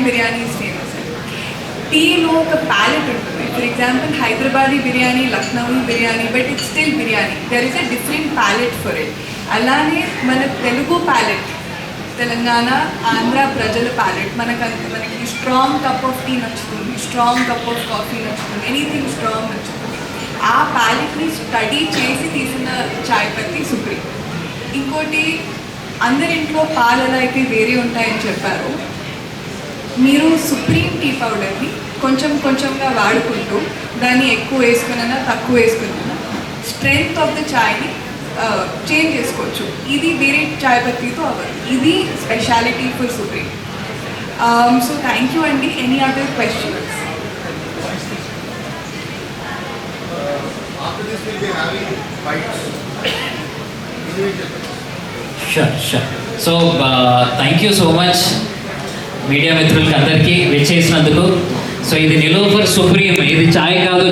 biryani is famous. టీలో ఒక palate ఉంటుంది. For example Hyderabadi biryani, Lucknowi biryani, but it's still biryani. There is a different palate for it. అలానే మన Telugu palate, Telangana Andhra ప్రజల ప్యాలెట్, మనకి స్ట్రాంగ్ కప్ ఆఫ్ టీ నచ్చుతుంది, స్ట్రాంగ్ కప్ ఆఫ్ కాఫీ నచ్చుతుంది, ఎనీథింగ్ స్ట్రాంగ్ నచ్చుతుంది. ఆ ప్యాలెట్ని స్టడీ చేసి తీసిన చాయ్ పత్తి సుప్రీం. ఇంకోటి, అందరింట్లో పాలు ఎలా అయితే వేరే ఉంటాయని చెప్పారు, మీరు సుప్రీం టీ పౌడర్ని కొంచెంగా వాడుకుంటూ దాన్ని ఎక్కువ వేసుకున్నా తక్కువ వేసుకున్నా స్ట్రెంగ్త్ ఆఫ్ ద చాయ్ని చేంజ్ చేసుకోవచ్చు. ఇది వేరే చాయ్ పత్తితో అవ్వదు. ఇది speciality for Supreme. So thank you అండి. Any other questions? Sure. So thank you so much media మిత్రులకి అందరికీ వచ్చేసినందుకు. సో ఇది నిలోఫర్ సుప్రీం, ఇది చాయ్ కాదు.